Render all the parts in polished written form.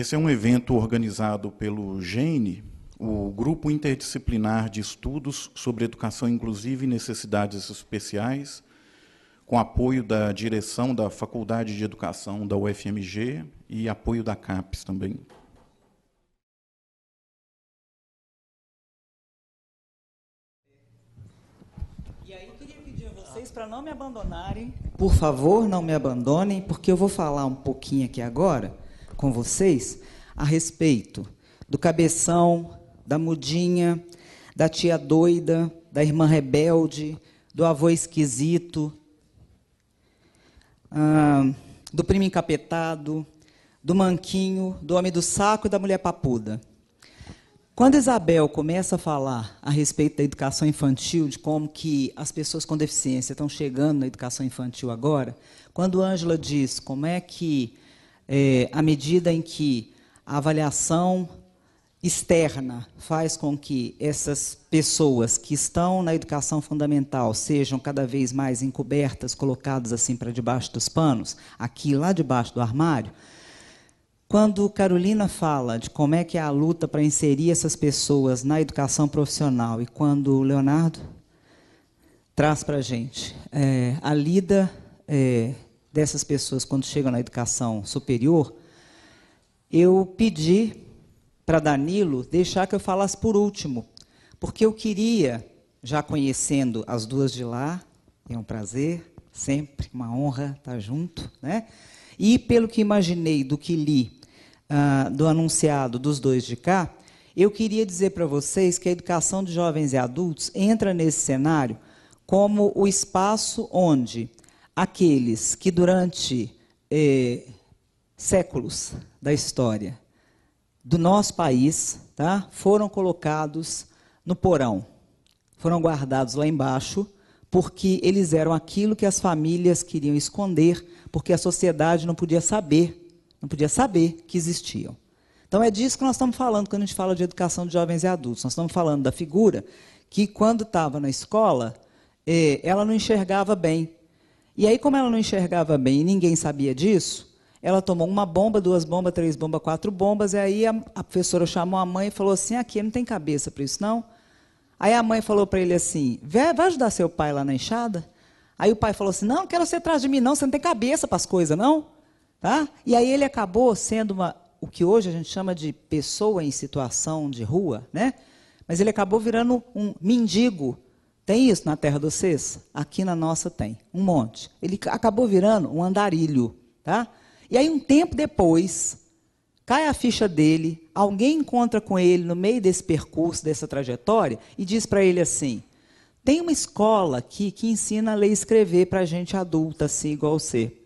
Esse é um evento organizado pelo GENE, o Grupo Interdisciplinar de Estudos sobre Educação Inclusiva e Necessidades Especiais, com apoio da direção da Faculdade de Educação da UFMG e apoio da CAPES também. E aí, queria pedir a vocês para não me abandonarem. Por favor, não me abandonem, porque eu vou falar um pouquinho aqui agora com vocês a respeito do cabeção, da mudinha, da tia doida, da irmã rebelde, do avô esquisito, do primo encapetado, do manquinho, do homem do saco e da mulher papuda. Quando Isabel começa a falar a respeito da educação infantil, de como que as pessoas com deficiência estão chegando na educação infantil agora, quando Ângela diz como é que, à medida em que a avaliação externa faz com que essas pessoas que estão na educação fundamental sejam cada vez mais encobertas, colocadas assim para debaixo dos panos, aqui lá debaixo do armário, quando Carolina fala de como é que é a luta para inserir essas pessoas na educação profissional e quando o Leonardo traz para a gente a lida dessas pessoas quando chegam na educação superior, eu pedi para Danilo deixar que eu falasse por último, porque eu queria, já conhecendo as duas de lá, é um prazer, sempre uma honra estar junto, né? E pelo que imaginei do que li, do anunciado dos dois de cá, eu queria dizer para vocês que a educação de jovens e adultos entra nesse cenário como o espaço onde aqueles que durante séculos da história do nosso país, tá, foram colocados no porão, foram guardados lá embaixo, porque eles eram aquilo que as famílias queriam esconder, porque a sociedade não podia saber que existiam. Então, é disso que nós estamos falando quando a gente fala de educação de jovens e adultos. Nós estamos falando da figura que, quando estava na escola, ela não enxergava bem. E aí, como ela não enxergava bem e ninguém sabia disso, ela tomou uma bomba, 2 bombas, 3 bombas, 4 bombas, e aí a professora chamou a mãe e falou assim, aqui, não tem cabeça para isso, não? Aí a mãe falou para ele assim, vai ajudar seu pai lá na enxada? Aí o pai falou assim, não quero ser atrás de mim, não, você não tem cabeça para as coisas, não? Tá? E aí ele acabou sendo o que hoje a gente chama de pessoa em situação de rua, né? Mas ele acabou virando um mendigo. Tem isso na terra de vocês? Aqui na nossa tem, um monte. Ele acabou virando um andarilho, tá? E aí, um tempo depois, cai a ficha dele, alguém encontra com ele no meio desse percurso, dessa trajetória, e diz para ele assim, tem uma escola aqui que ensina a ler e escrever para gente adulta, assim, igual você.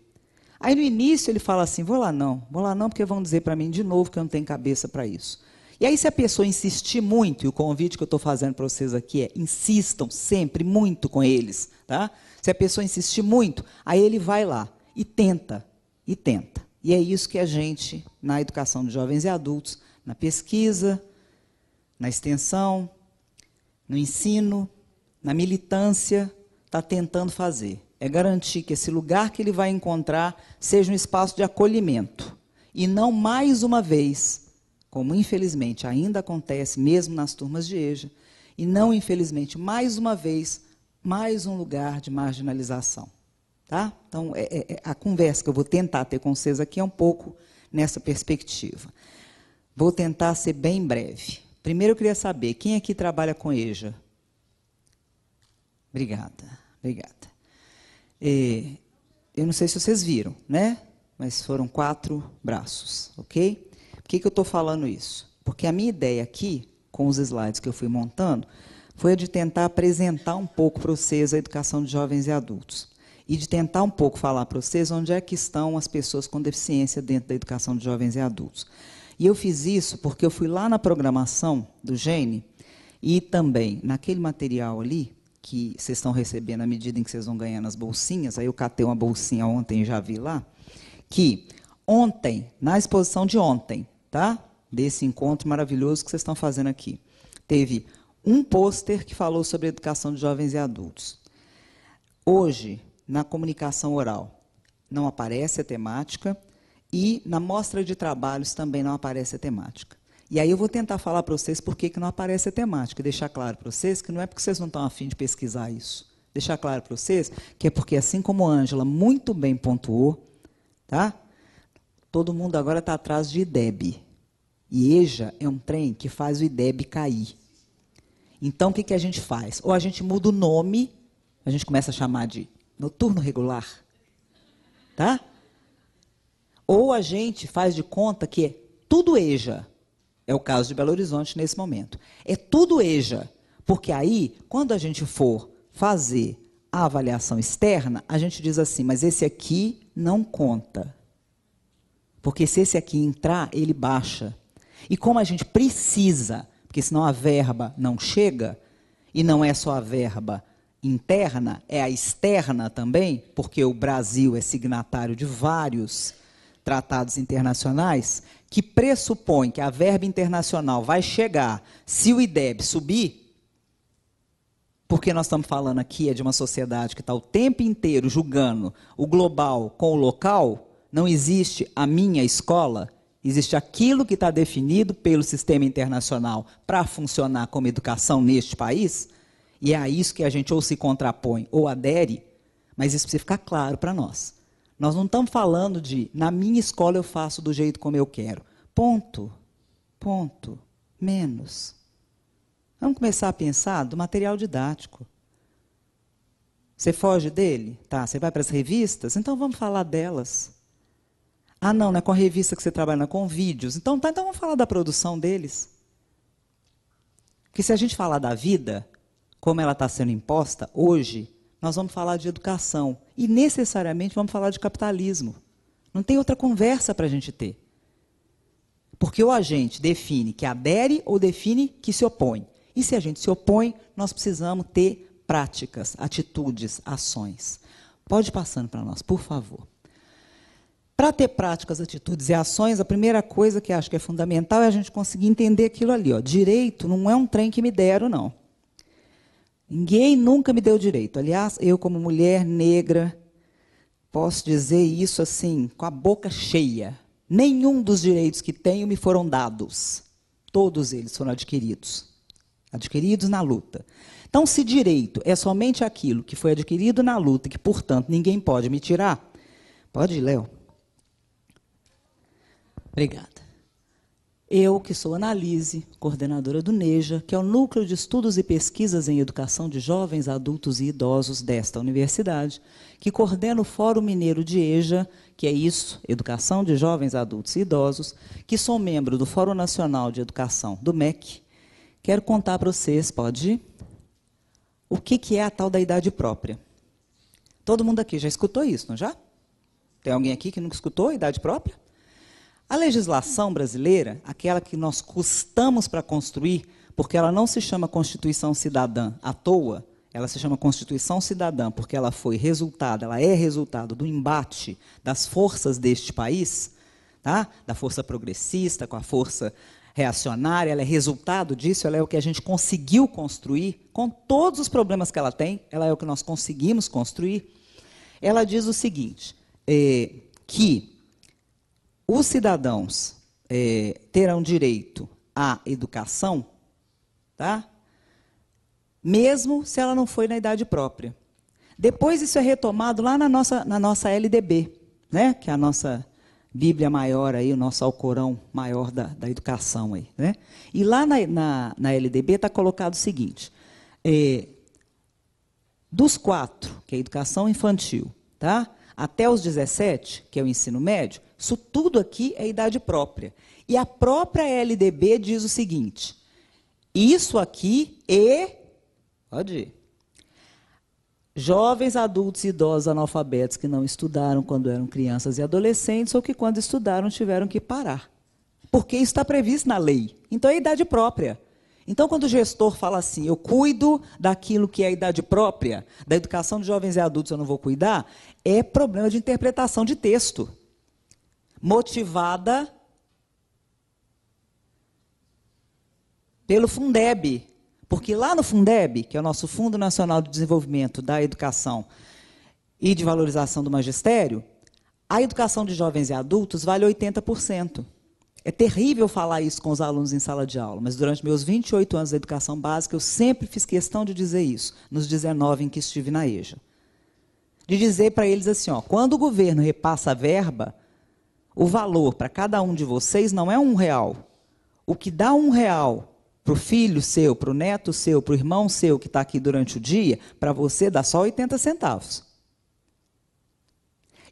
Aí, no início, ele fala assim, vou lá não, porque vão dizer para mim de novo que eu não tenho cabeça para isso. E aí, se a pessoa insistir muito, e o convite que eu estou fazendo para vocês aqui é, insistam sempre muito com eles, tá? Se a pessoa insistir muito, aí ele vai lá e tenta. E é isso que a gente, na educação de jovens e adultos, na pesquisa, na extensão, no ensino, na militância, está tentando fazer. É garantir que esse lugar que ele vai encontrar seja um espaço de acolhimento. E não mais uma vez, como infelizmente ainda acontece mesmo nas turmas de EJA, e não infelizmente mais uma vez, mais um lugar de marginalização. Tá? Então, a conversa que eu vou tentar ter com vocês aqui é um pouco nessa perspectiva. Vou tentar ser bem breve. Primeiro, eu queria saber, quem aqui trabalha com EJA? Obrigada. Eu não sei se vocês viram, né? Mas foram 4 braços, ok? Por que eu estou falando isso? Porque a minha ideia aqui, com os slides que eu fui montando, foi a de tentar apresentar um pouco para vocês a educação de jovens e adultos. E de tentar um pouco falar para vocês onde é que estão as pessoas com deficiência dentro da educação de jovens e adultos. E eu fiz isso porque eu fui lá na programação do GENE e também naquele material ali, que vocês estão recebendo à medida em que vocês vão ganhando as bolsinhas, aí eu catei uma bolsinha ontem e já vi lá, que ontem, na exposição de ontem, tá? Desse encontro maravilhoso que vocês estão fazendo aqui, teve um pôster que falou sobre a educação de jovens e adultos. Hoje, na comunicação oral, não aparece a temática, E na mostra de trabalhos também não aparece a temática. E aí eu vou tentar falar para vocês por que não aparece a temática, e deixar claro para vocês que não é porque vocês não estão a fim de pesquisar isso. Deixar claro para vocês que é porque, assim como a Ângela muito bem pontuou, tá? Todo mundo agora está atrás de IDEB. E EJA é um trem que faz o IDEB cair. Então, o que a gente faz? Ou a gente muda o nome, a gente começa a chamar de noturno regular, tá? Ou a gente faz de conta que é tudo EJA. É o caso de Belo Horizonte nesse momento. É tudo EJA, porque aí, quando a gente for fazer a avaliação externa, a gente diz assim, mas esse aqui não conta. Porque se esse aqui entrar, ele baixa. E como a gente precisa, porque senão a verba não chega, e não é só a verba interna, é a externa também, porque o Brasil é signatário de vários tratados internacionais, que pressupõe que a verba internacional vai chegar se o IDEB subir, porque nós estamos falando aqui de uma sociedade que está o tempo inteiro julgando o global com o local, não existe a minha escola, existe aquilo que está definido pelo sistema internacional para funcionar como educação neste país, e é a isso que a gente ou se contrapõe ou adere, mas isso precisa ficar claro para nós. Nós não estamos falando de, na minha escola eu faço do jeito como eu quero. Ponto. Ponto. Menos. Vamos começar a pensar do material didático. Você foge dele? Tá, você vai para as revistas? Então vamos falar delas. Ah, não é com a revista que você trabalha, não é com vídeos. Então vamos falar da produção deles. Porque se a gente falar da vida, como ela está sendo imposta hoje, nós vamos falar de educação. E necessariamente vamos falar de capitalismo. Não tem outra conversa para a gente ter. Porque ou a gente define que adere ou define que se opõe. E se a gente se opõe, nós precisamos ter práticas, atitudes, ações. Pode ir passando para nós, por favor. Para ter práticas, atitudes e ações, a primeira coisa que acho que é fundamental é a gente conseguir entender aquilo ali. Ó. Direito não é um trem que me deram, não. Ninguém nunca me deu direito. Aliás, eu, como mulher negra, posso dizer isso assim, com a boca cheia. Nenhum dos direitos que tenho me foram dados. Todos eles foram adquiridos. Adquiridos na luta. Então, se direito é somente aquilo que foi adquirido na luta e que, portanto, ninguém pode me tirar, pode ir, Léo. Obrigada. Eu, que sou Analise, coordenadora do NEJA, que é o Núcleo de Estudos e Pesquisas em Educação de Jovens, Adultos e Idosos desta universidade, que coordena o Fórum Mineiro de EJA, que é isso, Educação de Jovens, Adultos e Idosos, que sou membro do Fórum Nacional de Educação do MEC, quero contar para vocês, pode ir, o que é a tal da idade própria. Todo mundo aqui já escutou isso, não já? Tem alguém aqui que nunca escutou a idade própria? A legislação brasileira, aquela que nós custamos para construir, porque ela não se chama Constituição Cidadã à toa, ela se chama Constituição Cidadã porque ela foi resultado, ela é resultado do embate das forças deste país, tá? Da força progressista com a força reacionária, ela é resultado disso, ela é o que a gente conseguiu construir, com todos os problemas que ela tem, ela é o que nós conseguimos construir. Ela diz o seguinte, que os cidadãos terão direito à educação, tá? Mesmo se ela não foi na idade própria. Depois isso é retomado lá na nossa LDB, né? Que é a nossa Bíblia maior, aí, o nosso Alcorão maior da educação. Aí, né? E lá na LDB está colocado o seguinte, dos 4, que é a educação infantil, tá? Até os 17, que é o ensino médio, isso tudo aqui é idade própria. E a própria LDB diz o seguinte, isso aqui pode ir, jovens, adultos e idosos analfabetos que não estudaram quando eram crianças e adolescentes ou que quando estudaram tiveram que parar. Porque isso está previsto na lei. Então é idade própria. Então, quando o gestor fala assim, eu cuido daquilo que é a idade própria, da educação de jovens e adultos eu não vou cuidar, é problema de interpretação de texto. Motivada pelo Fundeb. Porque lá no Fundeb, que é o nosso Fundo Nacional de Desenvolvimento da Educação e de Valorização do Magistério, A educação de jovens e adultos vale 80%. É terrível falar isso com os alunos em sala de aula, mas durante meus 28 anos de educação básica, eu sempre fiz questão de dizer isso, nos 19 em que estive na EJA. De dizer para eles assim, ó, quando o governo repassa a verba, o valor para cada um de vocês não é R$1. O que dá R$1 para o filho seu, para o neto seu, para o irmão seu que está aqui durante o dia, para você dá só 80 centavos.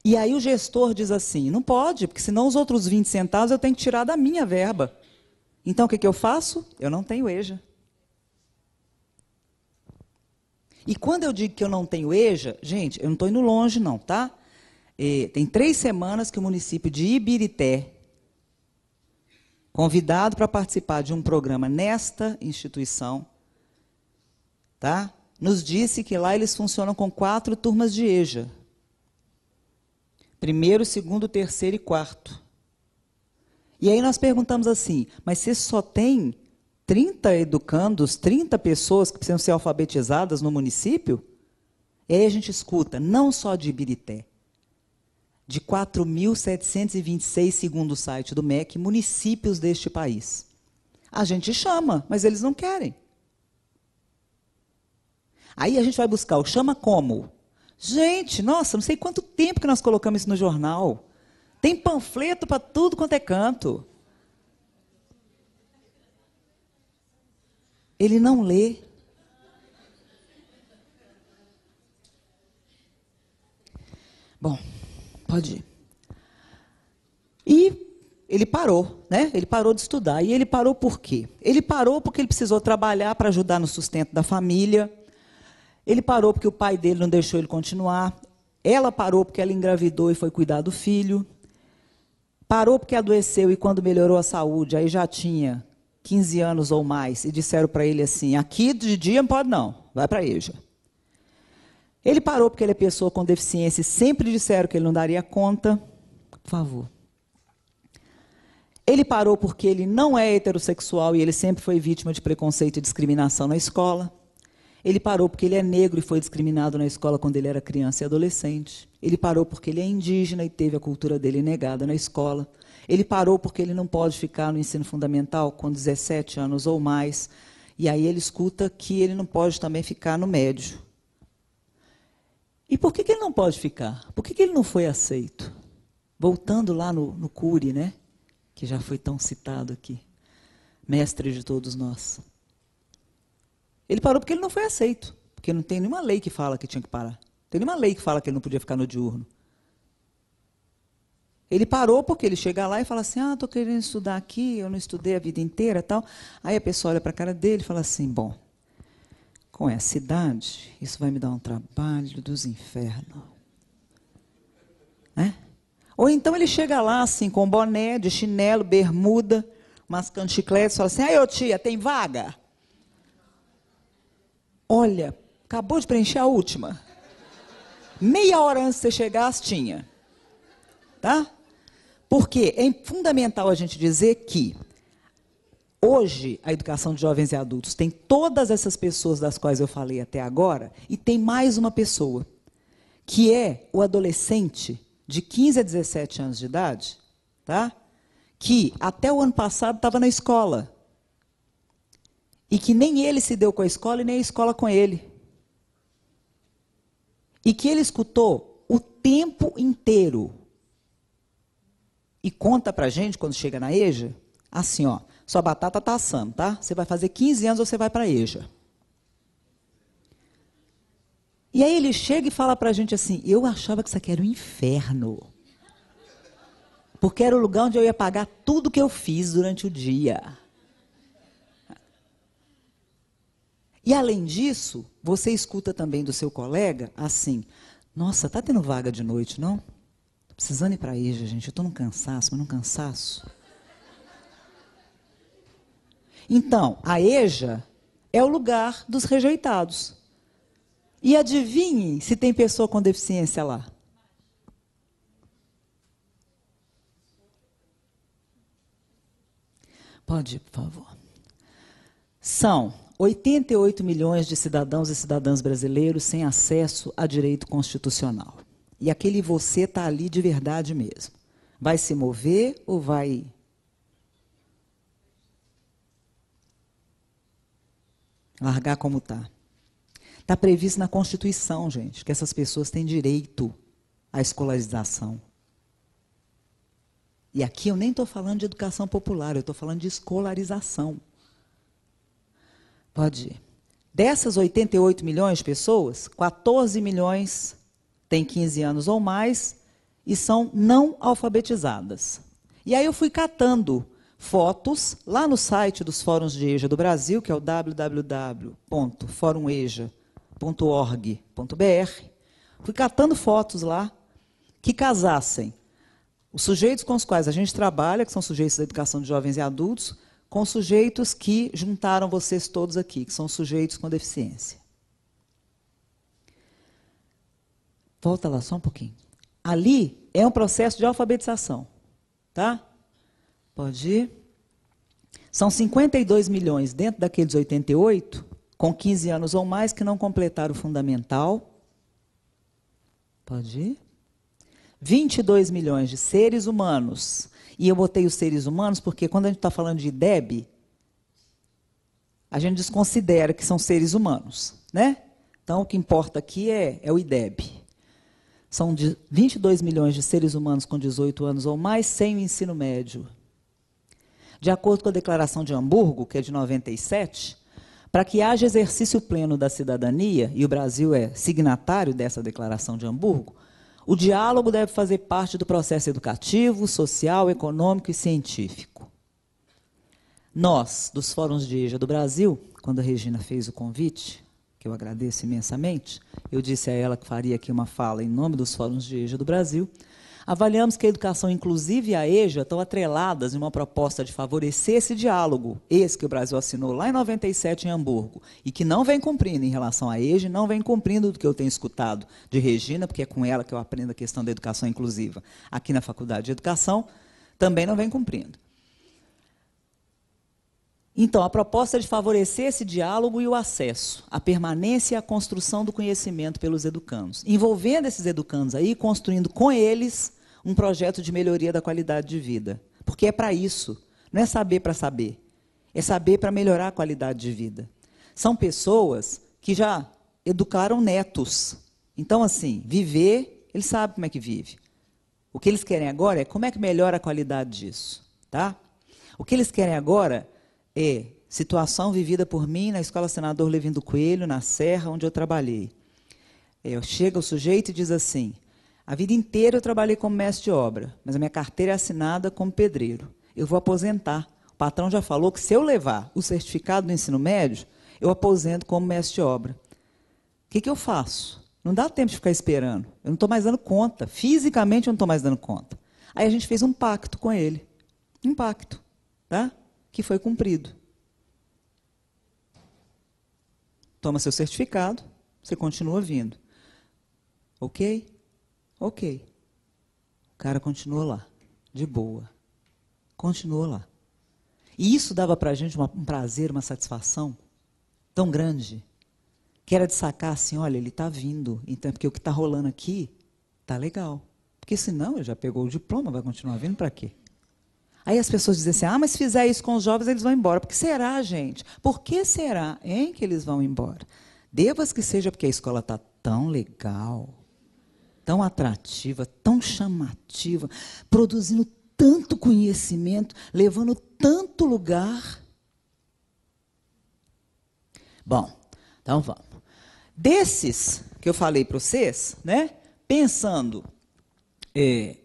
E aí o gestor diz assim, não pode, porque senão os outros 20 centavos eu tenho que tirar da minha verba. Então o que eu faço? Eu não tenho EJA. E quando eu digo que eu não tenho EJA, gente, eu não estou indo longe não, tá? Tem 3 semanas que o município de Ibirité, convidado para participar de um programa nesta instituição, tá? Nos disse que lá eles funcionam com 4 turmas de EJA. 1º, 2º, 3º e 4º. E aí nós perguntamos assim, mas você só tem 30 educandos, 30 pessoas que precisam ser alfabetizadas no município? E aí a gente escuta, não só de Ibirité, de 4.726, segundo o site do MEC, municípios deste país. A gente chama, mas eles não querem. Aí a gente vai buscar o chama como? Gente, nossa, não sei quanto tempo que nós colocamos isso no jornal. Tem panfleto para tudo quanto é canto. Ele não lê. Bom, pode ir. E ele parou, né? Ele parou de estudar. E ele parou por quê? Ele parou porque ele precisou trabalhar para ajudar no sustento da família. Ele parou porque o pai dele não deixou ele continuar. Ela parou porque ela engravidou e foi cuidar do filho. Parou porque adoeceu e quando melhorou a saúde, aí já tinha 15 anos ou mais, e disseram para ele assim, aqui de dia não pode não, vai para a EJA. Ele parou porque ele é pessoa com deficiência e sempre disseram que ele não daria conta. Por favor. Ele parou porque ele não é heterossexual e ele sempre foi vítima de preconceito e discriminação na escola. Ele parou porque ele é negro e foi discriminado na escola quando ele era criança e adolescente. Ele parou porque ele é indígena e teve a cultura dele negada na escola. Ele parou porque ele não pode ficar no ensino fundamental com 17 anos ou mais. E aí ele escuta que ele não pode também ficar no médio. E por que ele não pode ficar? Por que ele não foi aceito? Voltando lá no Cury, né? Que já foi tão citado aqui. Mestre de todos nós. Ele parou porque ele não foi aceito. Porque não tem nenhuma lei que fala que tinha que parar. Não tem nenhuma lei que fala que ele não podia ficar no diurno. Ele parou porque ele chega lá e fala assim, estou querendo estudar aqui, eu não estudei a vida inteira, tal. Aí a pessoa olha para a cara dele e fala assim, bom, com essa idade, isso vai me dar um trabalho dos infernos. Né? Ou então ele chega lá assim, com boné, de chinelo, bermuda, mascando chiclete, e fala assim, ô tia, tem vaga? Olha, acabou de preencher a última. Meia hora antes de você chegar, as tinha. Tá? Porque é fundamental a gente dizer que hoje a educação de jovens e adultos tem todas essas pessoas das quais eu falei até agora e tem mais uma pessoa, que é o adolescente de 15 a 17 anos de idade, tá? Que até o ano passado estava na escola e que nem ele se deu com a escola e nem a escola com ele. E que ele escutou o tempo inteiro. E conta pra gente, quando chega na EJA, assim, ó, sua batata tá assando, tá? Você vai fazer 15 anos ou você vai pra EJA. E aí ele chega e fala pra gente assim, eu achava que isso aqui era o inferno. Porque era o lugar onde eu ia pagar tudo que eu fiz durante o dia. E além disso, você escuta também do seu colega assim, nossa, tá tendo vaga de noite, não? Tô precisando ir para a EJA, gente, eu estou num cansaço, mas num cansaço. Então, a EJA é o lugar dos rejeitados. E adivinhe se tem pessoa com deficiência lá. Pode ir, por favor. São 88 milhões de cidadãos e cidadãs brasileiros sem acesso a direito constitucional. E aquele você está ali de verdade mesmo. Vai se mover ou vai... largar como está? Está previsto na Constituição, gente, que essas pessoas têm direito à escolarização. E aqui eu nem estou falando de educação popular, eu estou falando de escolarização. Pode ir. Dessas 88 milhões de pessoas, 14 milhões têm 15 anos ou mais e são não alfabetizadas. E aí eu fui catando fotos lá no site dos Fóruns de EJA do Brasil, que é o www.forumeja.org.br. Fui catando fotos lá que casassem os sujeitos com os quais a gente trabalha, que são sujeitos da educação de jovens e adultos, com sujeitos que juntaram vocês todos aqui, que são sujeitos com deficiência. Volta lá só um pouquinho. Ali é um processo de alfabetização, tá? Pode ir. São 52 milhões dentro daqueles 88, com 15 anos ou mais, que não completaram o fundamental. Pode ir. 22 milhões de seres humanos. E eu botei os seres humanos porque quando a gente está falando de IDEB, a gente desconsidera que são seres humanos, né? Então, o que importa aqui é o IDEB. São 22 milhões de seres humanos com 18 anos ou mais sem o ensino médio. De acordo com a Declaração de Hamburgo, que é de 97, para que haja exercício pleno da cidadania, e o Brasil é signatário dessa Declaração de Hamburgo, o diálogo deve fazer parte do processo educativo, social, econômico e científico. Nós, dos Fóruns de EJA do Brasil, quando a Regina fez o convite, que eu agradeço imensamente, eu disse a ela que faria aqui uma fala em nome dos Fóruns de EJA do Brasil, avaliamos que a educação inclusiva e a EJA estão atreladas em uma proposta de favorecer esse diálogo, esse que o Brasil assinou lá em 97 em Hamburgo, e que não vem cumprindo em relação à EJA, não vem cumprindo do que eu tenho escutado de Regina, porque é com ela que eu aprendo a questão da educação inclusiva. Aqui na Faculdade de Educação, também não vem cumprindo. Então, a proposta é de favorecer esse diálogo e o acesso, a permanência e a construção do conhecimento pelos educandos, envolvendo esses educandos aí, construindo com eles um projeto de melhoria da qualidade de vida. Porque é para isso, não é saber para saber, é saber para melhorar a qualidade de vida. São pessoas que já educaram netos. Então, assim, viver, eles sabem como é que vive. O que eles querem agora é como é que melhora a qualidade disso. Tá? O que eles querem agora é situação vivida por mim na Escola Senador Levindo Coelho, na Serra, onde eu trabalhei. Chega o sujeito e diz assim, a vida inteira eu trabalhei como mestre de obra, mas a minha carteira é assinada como pedreiro. Eu vou aposentar. O patrão já falou que se eu levar o certificado do ensino médio, eu aposento como mestre de obra. O que eu faço? Não dá tempo de ficar esperando. Eu não estou mais dando conta. Fisicamente eu não estou mais dando conta. Aí a gente fez um pacto com ele. Um pacto, tá? Que foi cumprido. Toma seu certificado, você continua vindo. Ok? Ok. O cara continua lá, de boa. Continua lá. E isso dava para a gente um prazer, uma satisfação tão grande, que era de sacar assim, olha, ele está vindo, então, porque o que está rolando aqui está legal. Porque senão ele já pegou o diploma, vai continuar vindo para quê? Aí as pessoas dizem assim, mas se fizer isso com os jovens, eles vão embora. Por que será, gente? Por que será, hein, que eles vão embora? Devas que seja porque a escola está tão legal, tão atrativa, tão chamativa, produzindo tanto conhecimento, levando tanto lugar. Bom, então vamos. Desses que eu falei para vocês, né, pensando...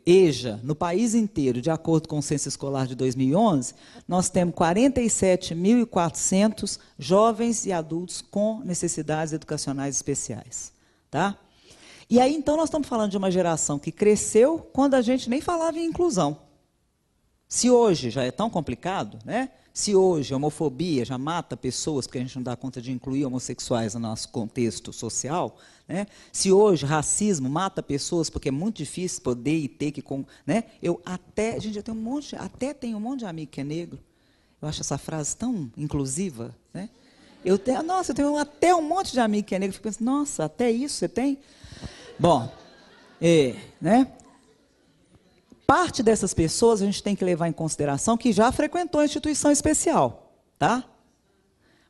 EJA, no país inteiro, de acordo com o Censo Escolar de 2011, nós temos 47.400 jovens e adultos com necessidades educacionais especiais. Tá? E aí, então, nós estamos falando de uma geração que cresceu quando a gente nem falava em inclusão. Se hoje já é tão complicado, né? Se hoje a homofobia já mata pessoas porque a gente não dá conta de incluir homossexuais no nosso contexto social, né? Se hoje racismo mata pessoas porque é muito difícil poder e ter que... Né? Gente, eu tenho um monte de amigo que é negro. Eu acho essa frase tão inclusiva. Né? Eu tenho até um monte de amigo que é negro. Eu fico pensando, nossa, até isso você tem? Bom, Né? Parte dessas pessoas a gente tem que levar em consideração que já frequentou a instituição especial, tá?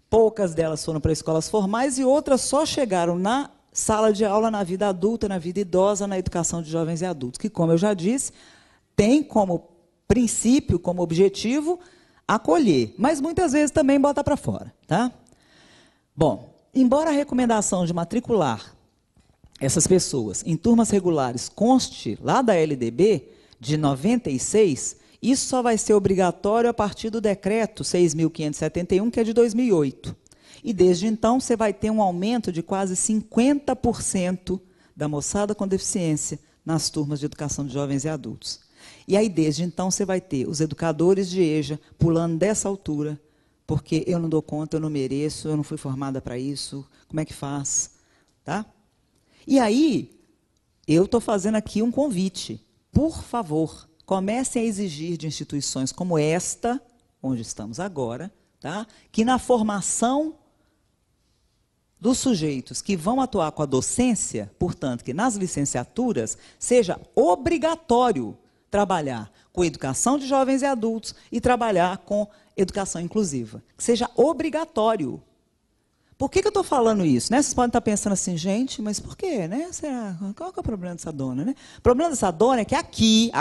Poucas delas foram para escolas formais e outras só chegaram na sala de aula na vida adulta, na vida idosa, na educação de jovens e adultos, que, como eu já disse, tem como princípio, como objetivo, acolher, mas muitas vezes também bota para fora, tá? Bom, embora a recomendação de matricular essas pessoas em turmas regulares conste lá da LDB, de 96, isso só vai ser obrigatório a partir do decreto 6.571, que é de 2008. E desde então você vai ter um aumento de quase 50% da moçada com deficiência nas turmas de educação de jovens e adultos. E aí desde então você vai ter os educadores de EJA pulando dessa altura, porque eu não dou conta, eu não mereço, eu não fui formada para isso, como é que faz? Tá? E aí, eu estou fazendo aqui um convite. Por favor, comecem a exigir de instituições como esta, onde estamos agora, tá? Que na formação dos sujeitos que vão atuar com a docência, portanto, que nas licenciaturas, seja obrigatório trabalhar com educação de jovens e adultos e trabalhar com educação inclusiva. Que seja obrigatório. Por que eu estou falando isso? Né? Vocês podem estar pensando assim, gente, mas por quê? Né? Qual que é o problema dessa dona? Né? O problema dessa dona é que aqui,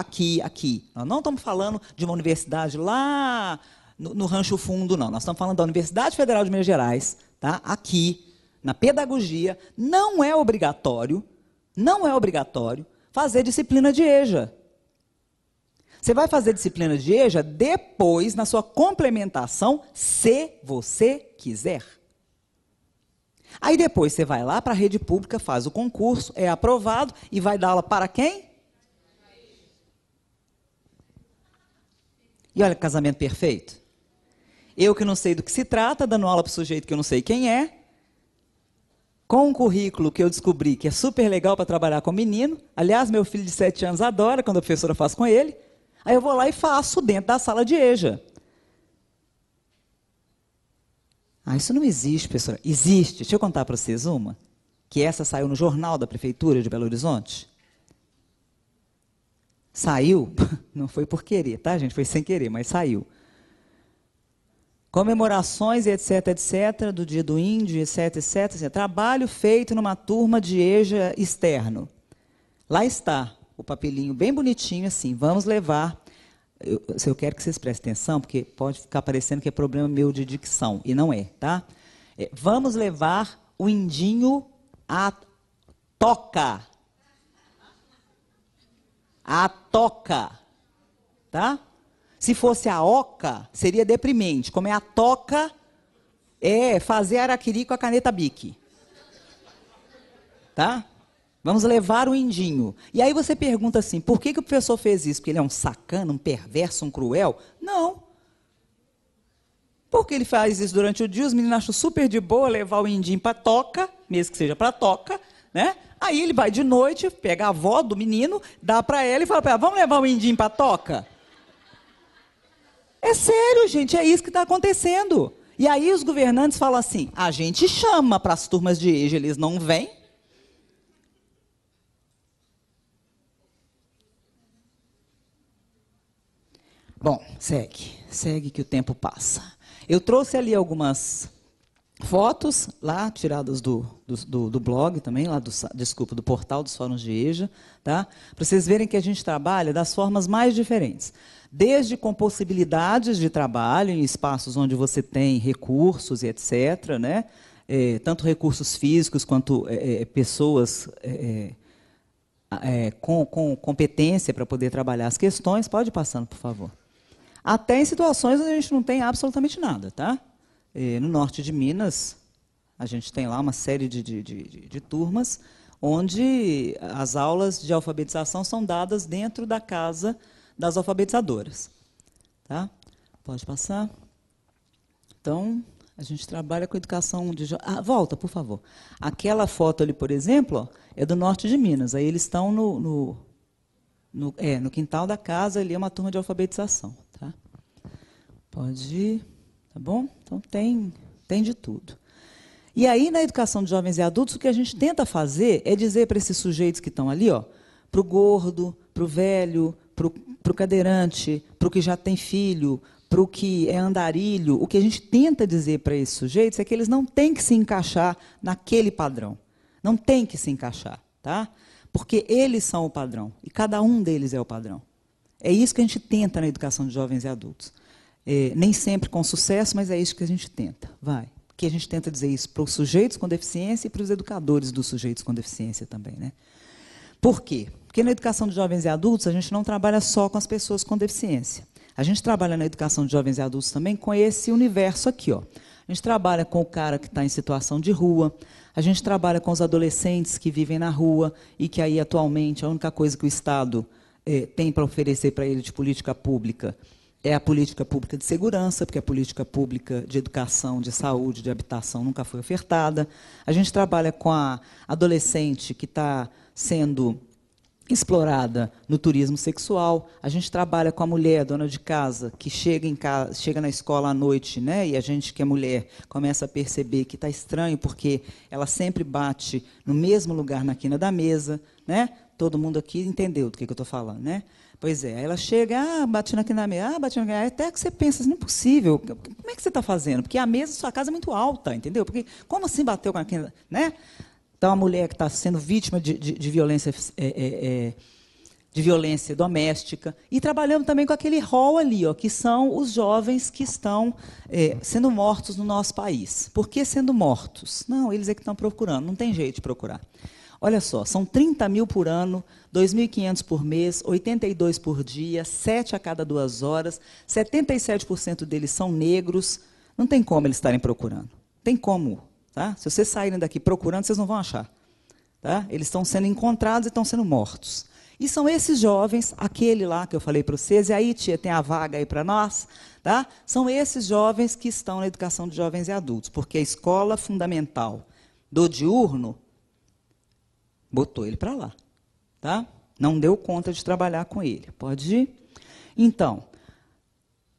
nós não estamos falando de uma universidade lá no Rancho Fundo, não. Nós estamos falando da Universidade Federal de Minas Gerais, tá? Aqui, na pedagogia, não é obrigatório fazer disciplina de EJA. Você vai fazer disciplina de EJA depois, na sua complementação, se você quiser. Aí depois você vai lá para a rede pública, faz o concurso, é aprovado e vai dar aula para quem? E olha que casamento perfeito. Eu que não sei do que se trata, dando aula para o sujeito que eu não sei quem é, com um currículo que eu descobri que é super legal para trabalhar com menino. Aliás, meu filho de 7 anos adora quando a professora faz com ele. Aí eu vou lá e faço dentro da sala de EJA. Ah, isso não existe, professora. Existe. Deixa eu contar para vocês uma. Que essa saiu no jornal da Prefeitura de Belo Horizonte. Saiu, não foi por querer, tá, gente? Foi sem querer, mas saiu. Comemorações, etc, etc, do Dia do Índio, etc, etc. Trabalho feito numa turma de EJA externo. Lá está, o papelinho bem bonitinho, assim, vamos levar... Eu quero que vocês prestem atenção, porque pode ficar parecendo que é problema meu de dicção, e não é, tá? Vamos levar o indinho à toca. A toca, tá? Se fosse a oca, seria deprimente. Como é a toca, é fazer araquiri com a caneta Bic. Tá? Vamos levar o indinho. E aí você pergunta assim, por que o professor fez isso? Porque ele é um sacana, um perverso, um cruel? Não. Porque ele faz isso durante o dia, os meninos acham super de boa levar o indinho para toca, mesmo que seja para toca, né? Aí ele vai de noite, pega a avó do menino, dá para ela e fala para ela, vamos levar o indinho para toca? É sério, gente, é isso que está acontecendo. E aí os governantes falam assim, a gente chama para as turmas de EJA, eles não vêm. Bom, segue que o tempo passa. Eu trouxe ali algumas fotos, lá, tiradas do blog também, lá do portal dos fóruns de EJA, tá? Para vocês verem que a gente trabalha das formas mais diferentes. Desde com possibilidades de trabalho em espaços onde você tem recursos e etc., né? Tanto recursos físicos quanto pessoas com competência para poder trabalhar as questões. Pode ir passando, por favor. Até em situações onde a gente não tem absolutamente nada, tá? No norte de Minas, a gente tem lá uma série de turmas onde as aulas de alfabetização são dadas dentro da casa das alfabetizadoras. Tá? Pode passar. Então, a gente trabalha com educação de... volta, por favor. Aquela foto ali, por exemplo, ó, é do norte de Minas. Aí eles estão no quintal da casa, ali é uma turma de alfabetização. Tá? Pode ir, tá bom? Então, tem de tudo. E aí, na educação de jovens e adultos, o que a gente tenta fazer é dizer para esses sujeitos que estão ali, ó, para o gordo, para o velho, para o cadeirante, para o que já tem filho, para o que é andarilho. O que a gente tenta dizer para esses sujeitos é que eles não têm que se encaixar naquele padrão. Não tem que se encaixar, tá? Porque eles são o padrão, e cada um deles é o padrão. É isso que a gente tenta na educação de jovens e adultos. Nem sempre com sucesso, mas é isso que a gente tenta. Porque a gente tenta dizer isso para os sujeitos com deficiência e para os educadores dos sujeitos com deficiência também, né? Por quê? Porque na educação de jovens e adultos a gente não trabalha só com as pessoas com deficiência. A gente trabalha na educação de jovens e adultos também com esse universo aqui, ó. A gente trabalha com o cara que está em situação de rua, a gente trabalha com os adolescentes que vivem na rua e que aí atualmente a única coisa que o Estado tem para oferecer para ele de política pública é a política pública de segurança, porque a política pública de educação, de saúde, de habitação nunca foi ofertada. A gente trabalha com a adolescente que está sendo explorada no turismo sexual. A gente trabalha com a mulher, dona de casa, que chega na escola à noite, né, e a gente, que é mulher, começa a perceber que está estranho, porque ela sempre bate no mesmo lugar na quina da mesa. Né? Todo mundo aqui entendeu do que eu estou falando, né? Pois é, aí ela chega, bate na quina da mesa, bate na quina da mesa, até que você pensa, não é possível, como é que você está fazendo? Porque a mesa da sua casa é muito alta, entendeu? Porque como assim bateu com a quina, né? Então, a mulher que está sendo vítima de violência, de violência doméstica. E trabalhamos também com aquele rol ali, ó, que são os jovens que estão sendo mortos no nosso país. Por que sendo mortos? Não, eles é que estão procurando, não tem jeito de procurar. Olha só, são 30 mil por ano, 2.500 por mês, 82 por dia, 7 a cada 2 horas, 77% deles são negros. Não tem como eles estarem procurando. Tem como. Tá? Se vocês saírem daqui procurando, vocês não vão achar. Tá? Eles estão sendo encontrados e estão sendo mortos. E são esses jovens, aquele lá que eu falei para vocês, e aí, tia, tem a vaga aí para nós, tá? São esses jovens que estão na educação de jovens e adultos, porque a escola fundamental do diurno botou ele para lá. Tá? Não deu conta de trabalhar com ele. Pode ir? Então,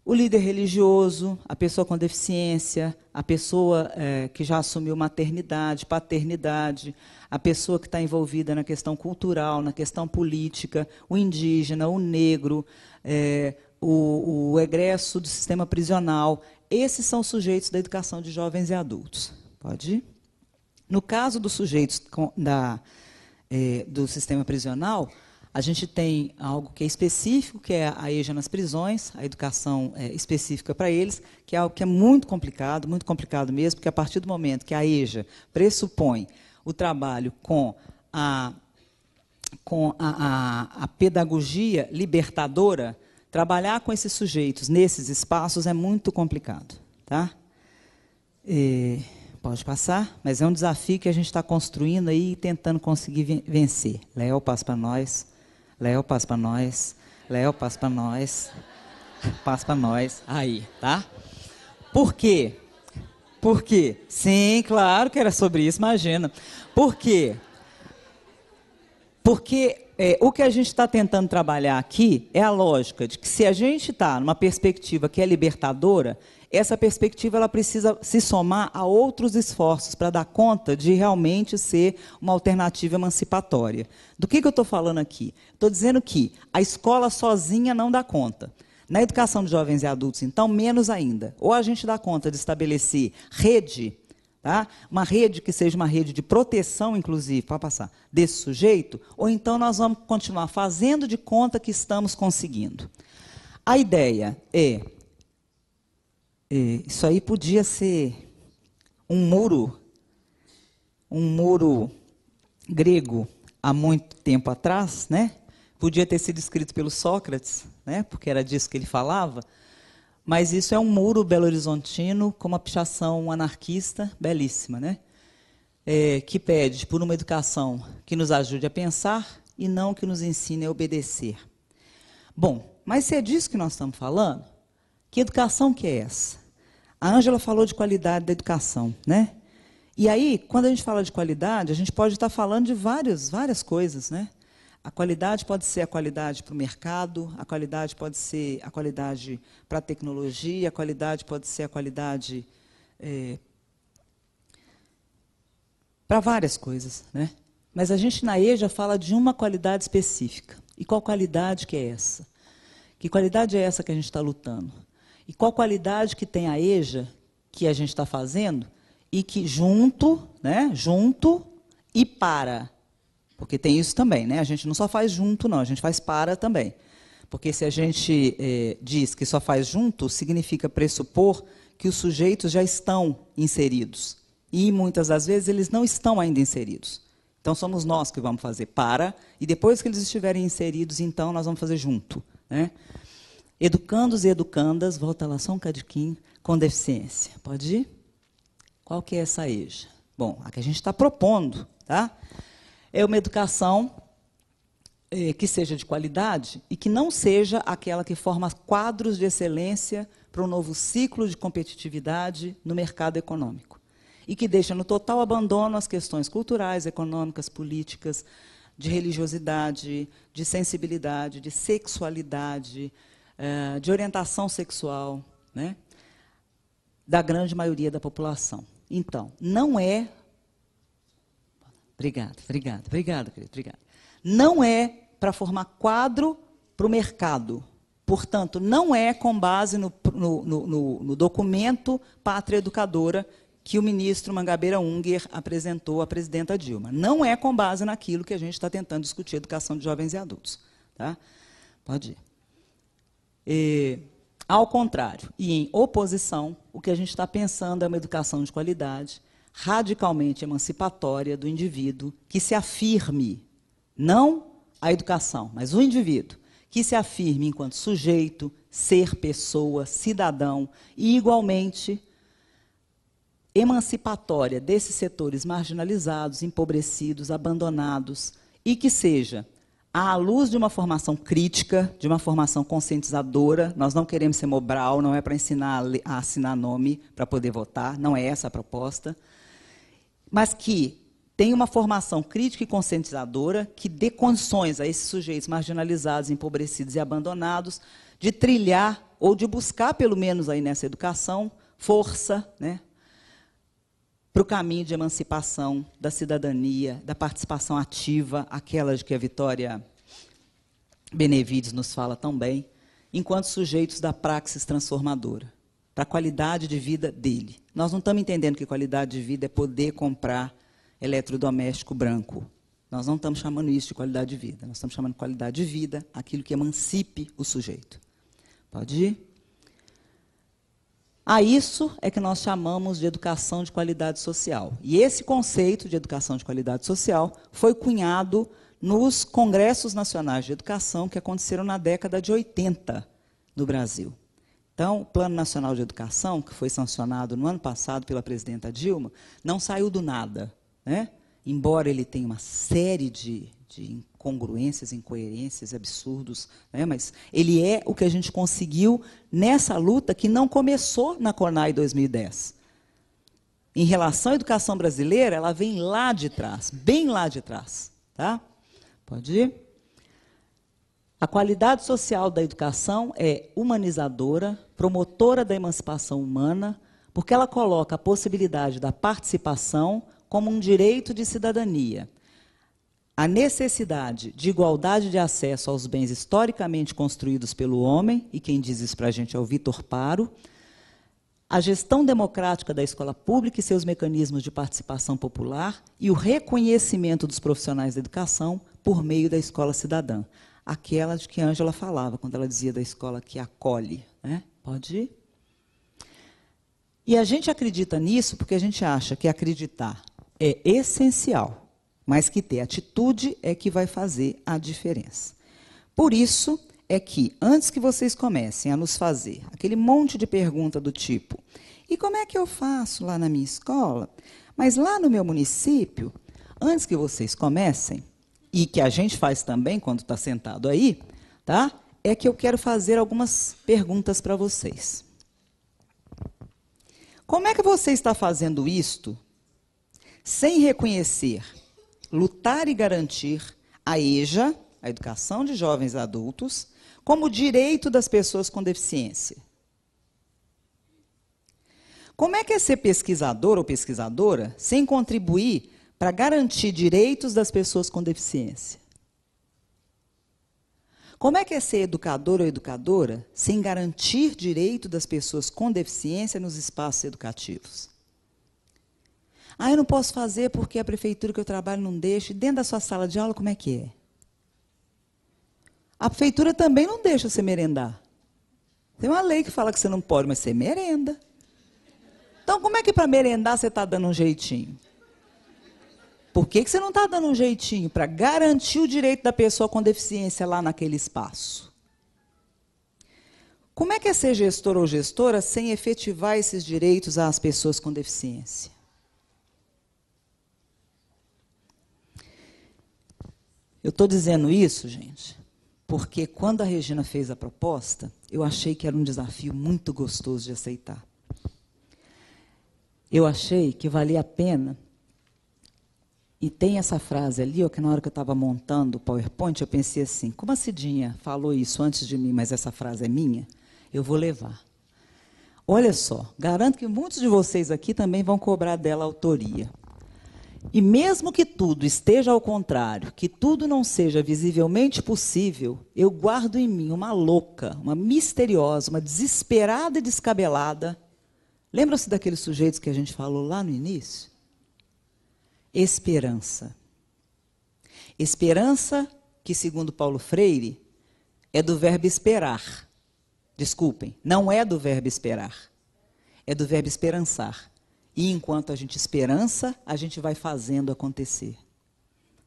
o líder religioso, a pessoa com deficiência, a pessoa que já assumiu maternidade, paternidade, a pessoa que está envolvida na questão cultural, na questão política, o indígena, o negro, o egresso do sistema prisional. Esses são os sujeitos da educação de jovens e adultos. Pode ir? No caso dos sujeitos do sistema prisional, a gente tem algo que é específico, que é a EJA nas prisões, a educação específica para eles, que é algo que é muito complicado mesmo, porque a partir do momento que a EJA pressupõe o trabalho com a pedagogia libertadora, trabalhar com esses sujeitos nesses espaços é muito complicado. Tá? Pode passar, mas é um desafio que a gente está construindo aí e tentando conseguir vencer. Léo, passa para nós. Léo, passa para nós. Léo, passa para nós. Passa para nós. Aí, tá? Por quê? Por quê? Sim, claro que era sobre isso, imagina. Por quê? Porque o que a gente está tentando trabalhar aqui é a lógica de que se a gente está numa perspectiva que é libertadora, essa perspectiva ela precisa se somar a outros esforços para dar conta de realmente ser uma alternativa emancipatória. Do que eu estou falando aqui? Estou dizendo que a escola sozinha não dá conta. Na educação de jovens e adultos, então, menos ainda. Ou a gente dá conta de estabelecer rede, tá? Uma rede que seja uma rede de proteção, inclusive, para passar, desse sujeito, ou então nós vamos continuar fazendo de conta que estamos conseguindo. A ideia isso aí podia ser um muro grego há muito tempo atrás, né? Podia ter sido escrito pelo Sócrates, né? Porque era disso que ele falava, mas isso é um muro belo-horizontino com uma pichação anarquista belíssima, né? Que pede por uma educação que nos ajude a pensar e não que nos ensine a obedecer. Bom, mas se é disso que nós estamos falando, que educação que é essa? A Ângela falou de qualidade da educação, né? E aí, quando a gente fala de qualidade, a gente pode estar falando de várias coisas, né? A qualidade pode ser a qualidade para o mercado, a qualidade pode ser a qualidade para a tecnologia, a qualidade pode ser a qualidade para várias coisas, né? Mas a gente na EJA fala de uma qualidade específica. E qual qualidade que é essa? Que qualidade é essa que a gente está lutando? E qual qualidade que tem a EJA que a gente está fazendo e que junto, né, junto e para. Porque tem isso também, né? A gente não só faz junto, não, a gente faz para também. Porque se a gente diz que só faz junto, significa pressupor que os sujeitos já estão inseridos. E, muitas das vezes, eles não estão ainda inseridos. Então, somos nós que vamos fazer para, e depois que eles estiverem inseridos, então, nós vamos fazer junto. Né? Educandos e educandas, volta lá só um cadiquinho, com deficiência. Pode ir? Qual que é essa EJA? Bom, a que a gente está propondo, tá? É uma educação que seja de qualidade e que não seja aquela que forma quadros de excelência para um novo ciclo de competitividade no mercado econômico. E que deixa no total abandono as questões culturais, econômicas, políticas, de religiosidade, de sensibilidade, de sexualidade, de orientação sexual, né, da grande maioria da população. Então, não é... Obrigada, querido, obrigada. Não é para formar quadro para o mercado. Portanto, não é com base no documento Pátria Educadora que o ministro Mangabeira Unger apresentou à presidenta Dilma. Não é com base naquilo que a gente está tentando discutir, educação de jovens e adultos. Tá? Pode ir. Ao contrário, e em oposição, o que a gente está pensando é uma educação de qualidade, radicalmente emancipatória do indivíduo, que se afirme, não a educação, mas o indivíduo, que se afirme enquanto sujeito, ser pessoa, cidadão, e igualmente emancipatória desses setores marginalizados, empobrecidos, abandonados, e que seja à luz de uma formação crítica, de uma formação conscientizadora. Nós não queremos ser Mobral, não é para ensinar a assinar nome para poder votar, não é essa a proposta, mas que tem uma formação crítica e conscientizadora que dê condições a esses sujeitos marginalizados, empobrecidos e abandonados de trilhar, ou de buscar, pelo menos aí nessa educação, força, né, para o caminho de emancipação da cidadania, da participação ativa, aquela de que a Vitória Benevides nos fala tão bem, enquanto sujeitos da praxis transformadora, para a qualidade de vida dele. Nós não estamos entendendo que qualidade de vida é poder comprar eletrodoméstico branco. Nós não estamos chamando isso de qualidade de vida. Nós estamos chamando de qualidade de vida aquilo que emancipe o sujeito. Pode ir? A isso é que nós chamamos de educação de qualidade social. E esse conceito de educação de qualidade social foi cunhado nos congressos nacionais de educação que aconteceram na década de 80 no Brasil. Então, o Plano Nacional de Educação, que foi sancionado no ano passado pela presidenta Dilma, não saiu do nada, né? Embora ele tenha uma série de incongruências, incoerências, absurdos, né? Mas ele é o que a gente conseguiu nessa luta que não começou na CONAI 2010. Em relação à educação brasileira, ela vem lá de trás, bem lá de trás. Tá? Pode ir? A qualidade social da educação é humanizadora, promotora da emancipação humana, porque ela coloca a possibilidade da participação como um direito de cidadania. A necessidade de igualdade de acesso aos bens historicamente construídos pelo homem, e quem diz isso para a gente é o Vitor Paro, a gestão democrática da escola pública e seus mecanismos de participação popular e o reconhecimento dos profissionais da educação por meio da escola cidadã. Aquela de que a Ângela falava, quando ela dizia da escola que acolhe. Né? Pode ir? E a gente acredita nisso porque a gente acha que acreditar é essencial, mas que ter atitude é que vai fazer a diferença. Por isso é que, antes que vocês comecem a nos fazer aquele monte de pergunta do tipo, e como é que eu faço lá na minha escola? Mas lá no meu município, antes que vocês comecem, e que a gente faz também quando está sentado aí, tá? É que eu quero fazer algumas perguntas para vocês. Como é que você está fazendo isto sem reconhecer, lutar e garantir a EJA, a Educação de Jovens e Adultos, como direito das pessoas com deficiência? Como é que é ser pesquisador ou pesquisadora sem contribuir para garantir direitos das pessoas com deficiência. Como é que é ser educador ou educadora sem garantir direito das pessoas com deficiência nos espaços educativos? Eu não posso fazer porque a prefeitura que eu trabalho não deixa. E dentro da sua sala de aula, como é que é? A prefeitura também não deixa você merendar. Tem uma lei que fala que você não pode, mas você merenda. Então, como é que para merendar você está dando um jeitinho? Por que você não está dando um jeitinho para garantir o direito da pessoa com deficiência lá naquele espaço? Como é que é ser gestor ou gestora sem efetivar esses direitos às pessoas com deficiência? Eu estou dizendo isso, gente, porque quando a Regina fez a proposta, eu achei que era um desafio muito gostoso de aceitar. Eu achei que valia a pena. E tem essa frase ali, que na hora que eu estava montando o PowerPoint, eu pensei assim, como a Cidinha falou isso antes de mim, mas essa frase é minha, eu vou levar. Olha só, garanto que muitos de vocês aqui também vão cobrar dela a autoria. E mesmo que tudo esteja ao contrário, que tudo não seja visivelmente possível, eu guardo em mim uma louca, uma misteriosa, uma desesperada e descabelada. Lembra-se daqueles sujeitos que a gente falou lá no início? Esperança. Esperança que, segundo Paulo Freire, é do verbo esperar. Desculpem, não é do verbo esperar. É do verbo esperançar. E enquanto a gente esperança, a gente vai fazendo acontecer.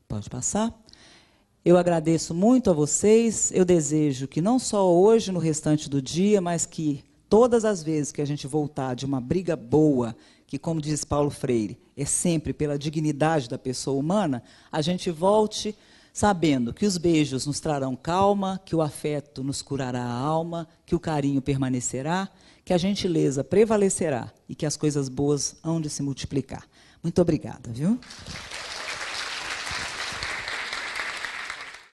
Pode passar? Eu agradeço muito a vocês. Eu desejo que não só hoje, no restante do dia, mas que todas as vezes que a gente voltar de uma briga boa, que, como diz Paulo Freire, é sempre pela dignidade da pessoa humana, a gente volte sabendo que os beijos nos trarão calma, que o afeto nos curará a alma, que o carinho permanecerá, que a gentileza prevalecerá e que as coisas boas hão de se multiplicar. Muito obrigada, viu?